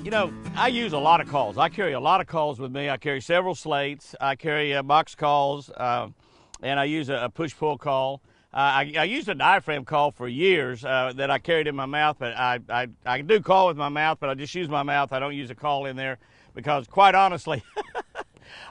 You know, I use a lot of calls. I carry a lot of calls with me. I carry several slates. I carry box calls, and I use a push-pull call. I used a diaphragm call for years that I carried in my mouth, but I do call with my mouth, but I just use my mouth. I don't use a call in there because, quite honestly,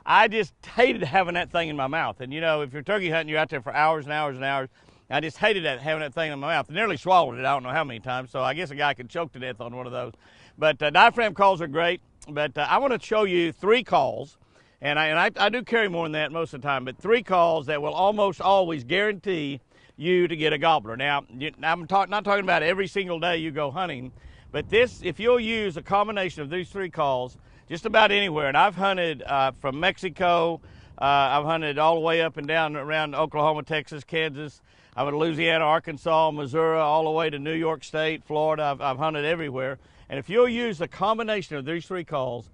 I just hated having that thing in my mouth. And, you know, if you're turkey hunting, you're out there for hours and hours and hours. I just hated having that thing in my mouth. I nearly swallowed it, I don't know how many times, so I guess a guy could choke to death on one of those. But diaphragm calls are great, but I want to show you 3 calls, and I do carry more than that most of the time, but 3 calls that will almost always guarantee you to get a gobbler. Now, I'm not talking about every single day you go hunting, but this, if you'll use a combination of these 3 calls, just about anywhere, and I've hunted from Mexico, I've hunted all the way up and down around Oklahoma, Texas, Kansas, I've hunted Louisiana, Arkansas, Missouri, all the way to New York State, Florida. I've hunted everywhere. And if you'll use the combination of these 3 calls,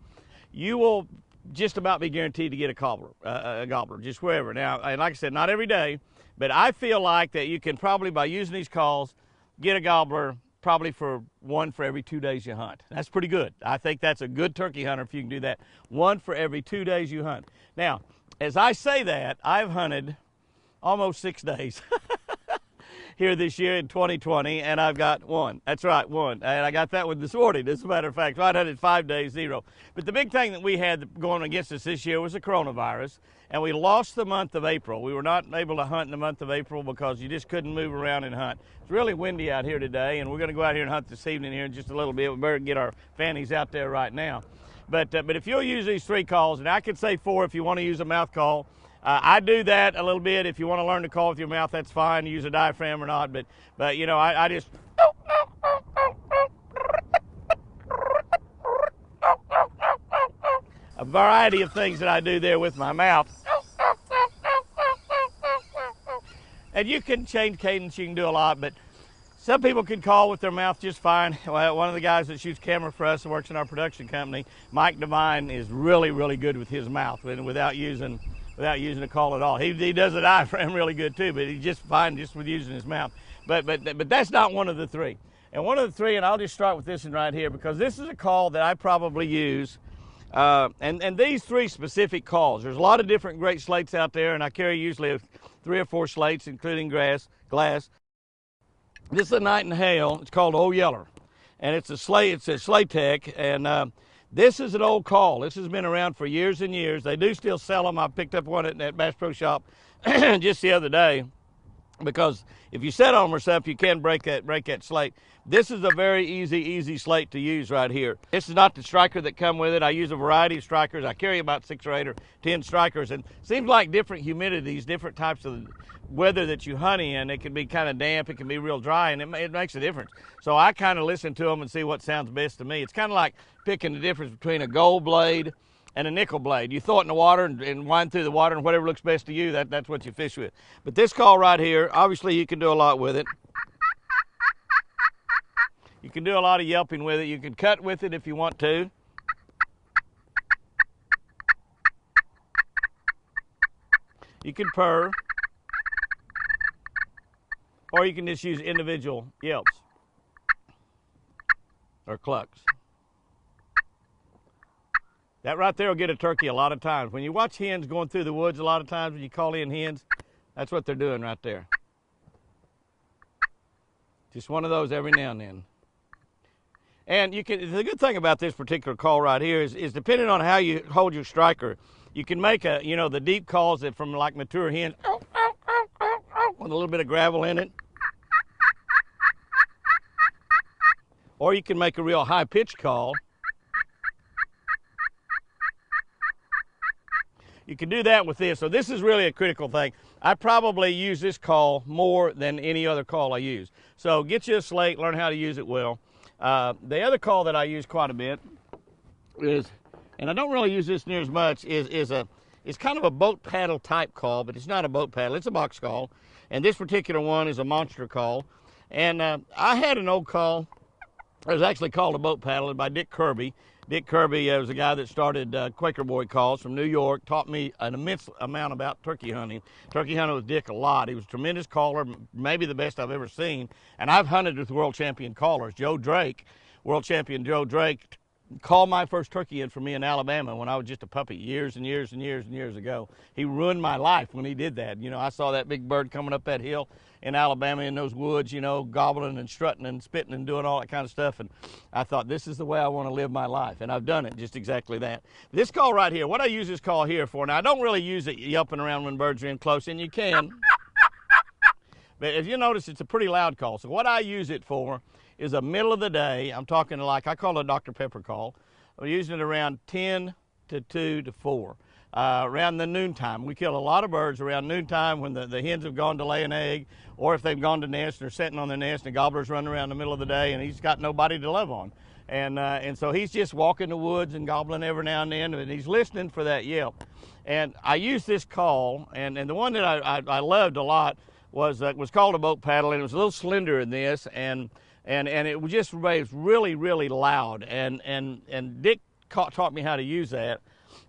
you will just about be guaranteed to get a gobbler, just wherever. Now, and like I said, not every day, but I feel like that you can probably, by using these calls, get a gobbler probably for 1 for every 2 days you hunt. That's pretty good. I think that's a good turkey hunter if you can do that. 1 for every 2 days you hunt. Now, as I say that, I've hunted almost 6 days. Here this year in 2020, and I've got 1. That's right, 1. And I got that one this morning, as a matter of fact. So I hunted 5 days, 0. But the big thing that we had going against us this year was the coronavirus, and we lost the month of April. We were not able to hunt in the month of April because you just couldn't move around and hunt. It's really windy out here today, and we're going to go out here and hunt this evening here in just a little bit. We better get our fannies out there right now. But if you'll use these 3 calls, and I could say 4 if you want to use a mouth call. I do that a little bit. If you want to learn to call with your mouth, that's fine. Use a diaphragm or not. But you know, I just a variety of things that I do there with my mouth. And you can change cadence. You can do a lot, but some people can call with their mouth just fine. Well, one of the guys that shoots camera for us and works in our production company, Mike Devine, is really, really good with his mouth and without using a call at all. He does a diaphragm really good too, but he's just fine just with using his mouth. But that's not one of the 3. And one of the 3, and I'll just start with this one right here because this is a call that I probably use. And these 3 specific calls, there's a lot of different great slates out there, and I carry usually 3 or 4 slates, including glass. This is a Night and Hail. It's called OReilly, and it's a slate tech, and this is an old call. This has been around for years and years. They do still sell them. I picked up one at Bass Pro Shop just the other day because if you set on them or something, you can break that slate. This is a very easy slate to use right here. This is not the striker that come with it. I use a variety of strikers. I carry about 6 or 8 or 10 strikers, and it seems like different humidities, different types of weather that you hunt in, it can be kind of damp, it can be real dry, and it makes a difference. So I kind of listen to them and see what sounds best to me. It's kind of like picking the difference between a gold blade and a nickel blade. You throw it in the water and wind through the water, and whatever looks best to you, that's what you fish with. But this call right here, obviously you can do a lot with it. You can do a lot of yelping with it. You can cut with it if you want to. You can purr. Or you can just use individual yelps or clucks. That right there will get a turkey a lot of times. When you watch hens going through the woods a lot of times, when you call in hens, that's what they're doing right there. Just one of those every now and then. And the good thing about this particular call right here is depending on how you hold your striker, you can make the deep calls that from like mature hens with a little bit of gravel in it. Or you can make a real high-pitched call. You can do that with this. So this is really a critical thing. I probably use this call more than any other call I use. So get you a slate, learn how to use it well. The other call that I use quite a bit is, and I don't really use this near as much, it's kind of a boat paddle type call, but it's not a boat paddle, it's a box call. And this particular one is a monster call. And I had an old call. It was actually called a boat paddle by Dick Kirby. Dick Kirby was a guy that started Quaker Boy calls from New York, taught me an immense amount about turkey hunting. Turkey hunted with Dick a lot. He was a tremendous caller, maybe the best I've ever seen. And I've hunted with world champion callers. Joe Drake, world champion Joe Drake, called my first turkey in for me in Alabama when I was just a puppy years and years and years and years ago. He ruined my life when he did that. You know, I saw that big bird coming up that hill in Alabama in those woods, you know, gobbling and strutting and spitting and doing all that kind of stuff. And I thought, this is the way I want to live my life. And I've done it just exactly that. This call right here, what I use this call here for, now I don't really use it yelping around when birds are in close, and you can. But if you notice, it's a pretty loud call. So what I use it for is a middle of the day. I'm talking like, I call it a Dr. Pepper call. I'm using it around 10 to 2 to 4, around the noontime. We kill a lot of birds around noontime when the hens have gone to lay an egg, or if they've gone to nest and they're sitting on their nest and the gobbler's running around the middle of the day and he's got nobody to love on. And so he's just walking the woods and gobbling every now and then, and he's listening for that yelp. And I use this call, and the one that I loved a lot was called a boat paddle, and it was a little slender in this, and it was just really, really loud. And Dick taught me how to use that.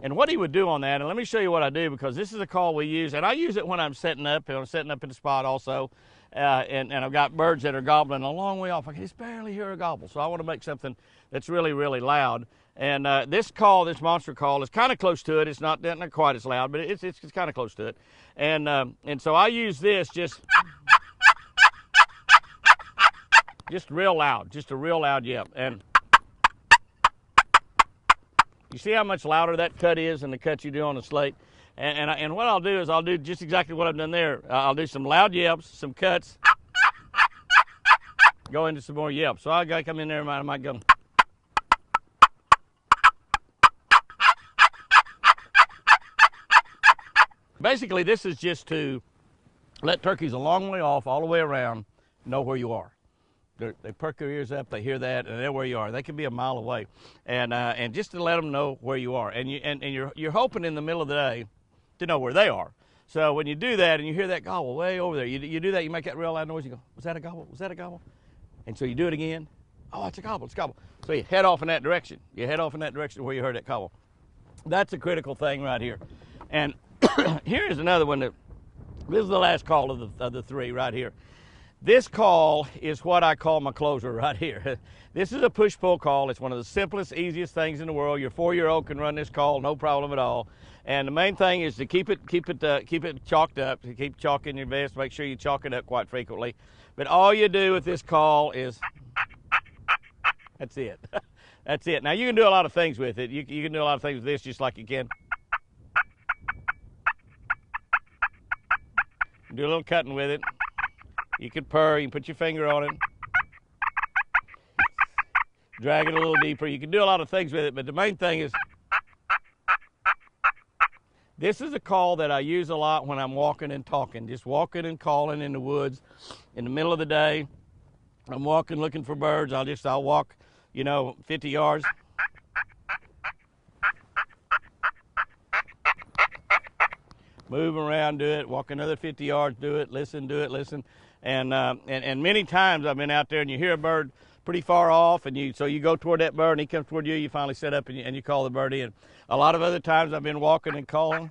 And what he would do on that, and let me show you what I do, because this is a call we use, and I use it when I'm setting up, and I'm setting up in the spot also, and I've got birds that are gobbling a long way off. I can just barely hear a gobble, so I want to make something that's really, really loud. And this call, this monster call, is kind of close to it. It's not quite as loud, but it's kind of close to it. And so I use this just real loud, just a real loud yelp. And you see how much louder that cut is than the cut you do on the slate? And what I'll do is I'll do just exactly what I've done there. I'll do some loud yelps, some cuts, go into some more yelps. So I gotta come in there and I might go. Basically, this is just to let turkeys a long way off, all the way around, know where you are. They perk their ears up, they hear that, and they're where you are. They can be a mile away, and just to let them know where you are. And you're hoping in the middle of the day to know where they are. So when you do that and you hear that gobble way over there, you do that, you make that real loud noise. You go, was that a gobble? Was that a gobble? And so you do it again. Oh, it's a gobble. It's a gobble. So you head off in that direction. You head off in that direction where you heard that gobble. That's a critical thing right here. And here's another one. This is the last call of the three right here. This call is what I call my closer right here. This is a push-pull call. It's one of the simplest, easiest things in the world. Your 4-year-old can run this call, no problem at all. And the main thing is to keep it chalked up. To keep chalking your vest. Make sure you chalk it up quite frequently. But all you do with this call is, that's it. That's it. Now you can do a lot of things with it. You can do a lot of things with this, just like you can. Do a little cutting with it. You could purr, you can put your finger on it. Drag it a little deeper. You can do a lot of things with it, but the main thing is, this is a call that I use a lot when I'm walking and talking, just walking and calling in the woods in the middle of the day. I'm walking looking for birds. I'll walk, 50 yards. Move around, do it, walk another 50 yards, do it, listen. And many times I've been out there and you hear a bird pretty far off, and so you go toward that bird and he comes toward you, you finally set up and you call the bird in. A lot of other times I've been walking and calling,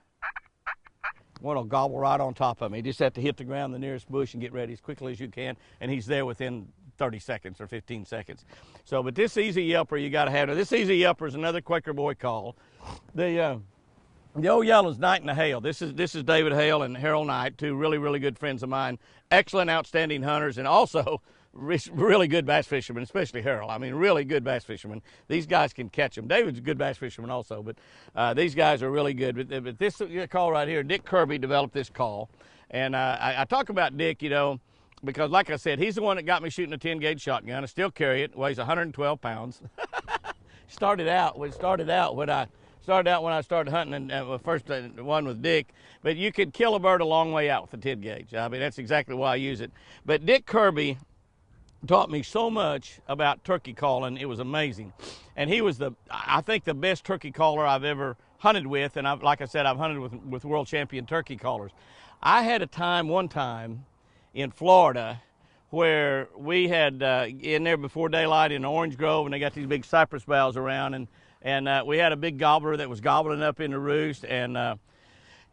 one will gobble right on top of me. You just have to hit the ground, the nearest bush, and get ready as quickly as you can, and he's there within 30 seconds or 15 seconds. So, but this easy yelper you got to have. Now, this easy yelper is another Quaker boy call. The old yellow's Knight and the Hale. This is David Hale and Harold Knight, two really, really good friends of mine. Excellent, outstanding hunters, and also really good bass fishermen, especially Harold. I mean, really good bass fishermen. These guys can catch them. David's a good bass fisherman also, but these guys are really good. But this call right here, Dick Kirby developed this call. And I talk about Dick, because like I said, he's the one that got me shooting a 10-gauge shotgun. I still carry it. It weighs 112 pounds. Started out when I started hunting, and first one with Dick, but you could kill a bird a long way out with a 10 gauge. I mean, that's exactly why I use it. But Dick Kirby taught me so much about turkey calling. It was amazing. And he was I think the best turkey caller I've ever hunted with, and like I said, I've hunted with world champion turkey callers. I had one time in Florida where we had in there before daylight in Orange Grove, and they got these big cypress boughs around, and we had a big gobbler that was gobbling up in the roost, and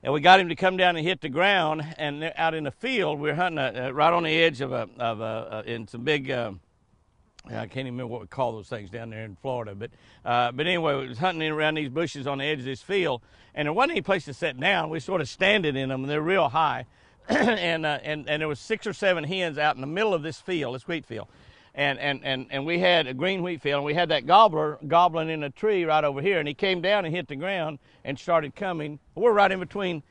we got him to come down and hit the ground. And out in the field, we were hunting right on the edge of in some big I can't even remember what we call those things down there in Florida, but anyway, we was hunting around these bushes on the edge of this field, and there wasn't any place to sit down. We sort of standing in them, and they're real high, and there was 6 or 7 hens out in the middle of this field, this wheat field, and we had a green wheat field, and we had that gobbler gobbling in a tree right over here, and he came down and hit the ground and started coming. We're right in between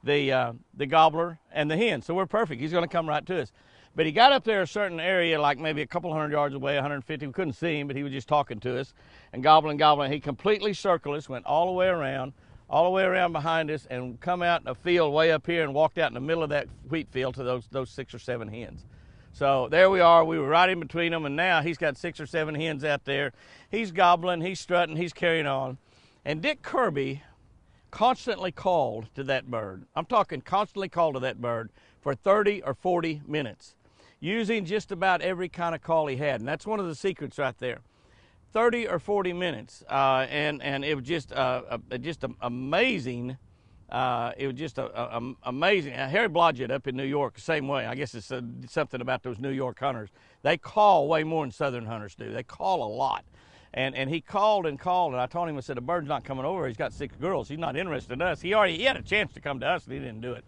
the gobbler and the hen, so we're perfect. He's going to come right to us. But he got up there a certain area, like maybe a couple hundred yards away, 150. We couldn't see him, but he was just talking to us and gobbling. He completely circled us, went all the way around behind us, and come out in a field way up here and walked out in the middle of that wheat field to those 6 or 7 hens. So there we are. We were right in between them, and now he's got 6 or 7 hens out there. He's gobbling, he's strutting, he's carrying on. And Dick Kirby constantly called to that bird. I'm talking constantly called to that bird for 30 or 40 minutes. Using just about every kind of call he had, and that's one of the secrets right there. 30 or 40 minutes, and it was just amazing. It was just amazing. Harry Blodgett up in New York, the same way. I guess it's something about those New York hunters. They call way more than Southern hunters do. They call a lot. And he called and called, and I told him, I said, the bird's not coming over. He's got 6 girls. He's not interested in us. He had a chance to come to us, and he didn't do it.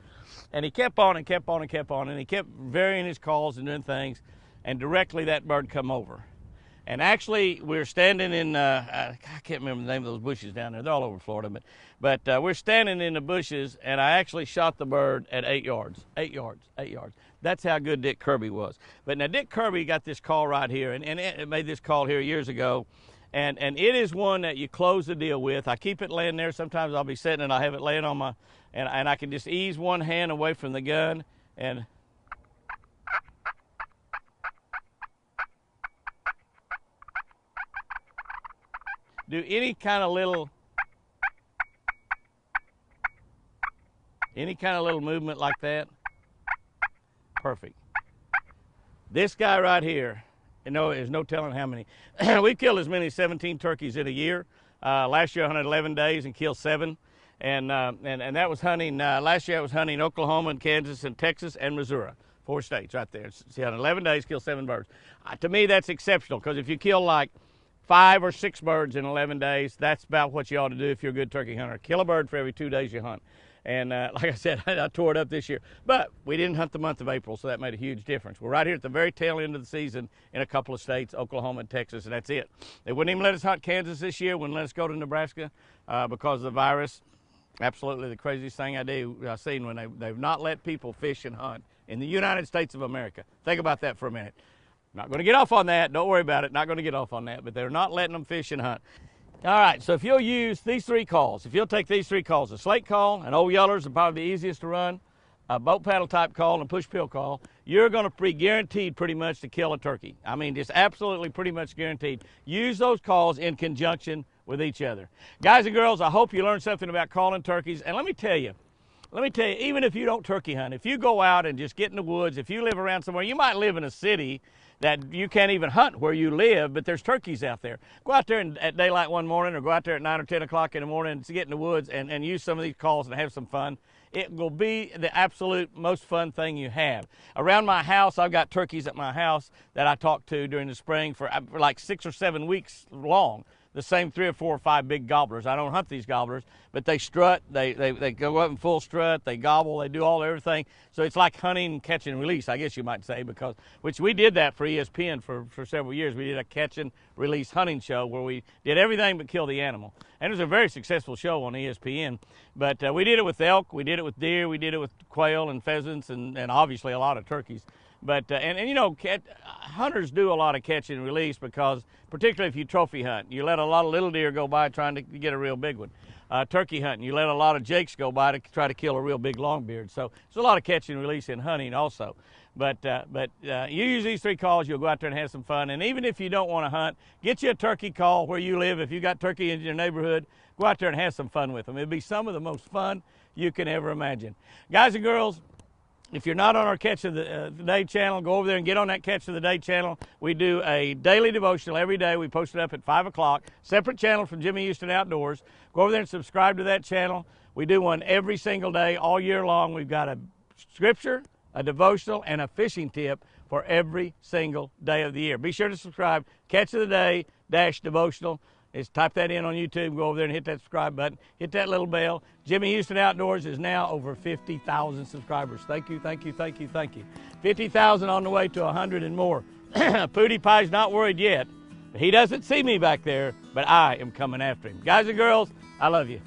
And he kept on and kept on and kept on, and he kept varying his calls and doing things, and directly that bird come over. And actually, we're standing in, I can't remember the name of those bushes down there. They're all over Florida, but we're standing in the bushes, and I actually shot the bird at 8 yards. 8 yards, 8 yards. That's how good Dick Kirby was. But now Dick Kirby got this call right here, and it made this call here years ago. And it is one that you close the deal with. I keep it laying there. Sometimes I'll be sitting and I have it laying on my, and I can just ease one hand away from the gun and do any kind of little movement like that. Perfect. This guy right here, there's no telling how many. We've killed as many as 17 turkeys in a year. Last year I hunted 11 days and killed 7. And that was hunting, last year I was hunting Oklahoma and Kansas and Texas and Missouri. 4 states right there. See, in 11 days, killed 7 birds. To me, that's exceptional, because if you kill like 5 or 6 birds in 11 days, that's about what you ought to do if you're a good turkey hunter. Kill a bird for every 2 days you hunt. And like I said, I tore it up this year. But we didn't hunt the month of April, so that made a huge difference. We're right here at the very tail end of the season in a couple of states, Oklahoma and Texas, and that's it. They wouldn't even let us hunt Kansas this year, wouldn't let us go to Nebraska because of the virus. Absolutely the craziest thing I've seen when they've not let people fish and hunt in the United States of America. Think about that for a minute. Not going to get off on that. Don't worry about it. Not going to get off on that. But they're not letting them fish and hunt. All right, so if you'll use these 3 calls, if you'll take these 3 calls, a slate call, an old yellers are probably the easiest to run, a boat paddle type call, and a push pill call, you're going to be guaranteed pretty much to kill a turkey. I mean, just absolutely pretty much guaranteed. Use those calls in conjunction with each other. Guys and girls, I hope you learned something about calling turkeys. And let me tell you, even if you don't turkey hunt, if you go out and just get in the woods, if you live around somewhere, you might live in a city that you can't even hunt where you live, but there's turkeys out there. Go out there at daylight one morning, or go out there at 9 or 10 o'clock in the morning to get in the woods and use some of these calls and have some fun. It will be the absolute most fun thing you have. Around my house, I've got turkeys at my house that I talk to during the spring for like 6 or 7 weeks long. The same 3 or 4 or 5 big gobblers. I don't hunt these gobblers, but they strut, they go up in full strut, they gobble, they do everything. So it's like hunting, catch and release, I guess you might say, which we did that for ESPN for several years. We did a catch and release hunting show where we did everything but kill the animal. And it was a very successful show on ESPN. But we did it with elk, we did it with deer, we did it with quail and pheasants, and obviously a lot of turkeys. But, and you know, hunters do a lot of catch and release because, particularly if you trophy hunt, you let a lot of little deer go by trying to get a real big one. Turkey hunting, you let a lot of jakes go by to try to kill a real big longbeard. So there's a lot of catch and release in hunting also. But you use these 3 calls, you'll go out there and have some fun. And even if you don't want to hunt, get you a turkey call where you live. If you got turkey in your neighborhood, go out there and have some fun with them. It'll be some of the most fun you can ever imagine. Guys and girls, if you're not on our Catch of the Day channel, go over there and get on that Catch of the Day channel. We do a daily devotional every day. We post it up at 5 o'clock. Separate channel from Jimmy Houston Outdoors. Go over there and subscribe to that channel. We do one every single day, all year long. We've got a scripture, a devotional, and a fishing tip for every single day of the year. Be sure to subscribe. Catch of the Day dash devotional. Just type that in on YouTube, go over there and hit that subscribe button, hit that little bell. Jimmy Houston Outdoors is now over 50,000 subscribers. Thank you, thank you, thank you, thank you. 50,000 on the way to 100 and more. Pootie Pie's not worried yet. He doesn't see me back there, but I am coming after him. Guys and girls, I love you.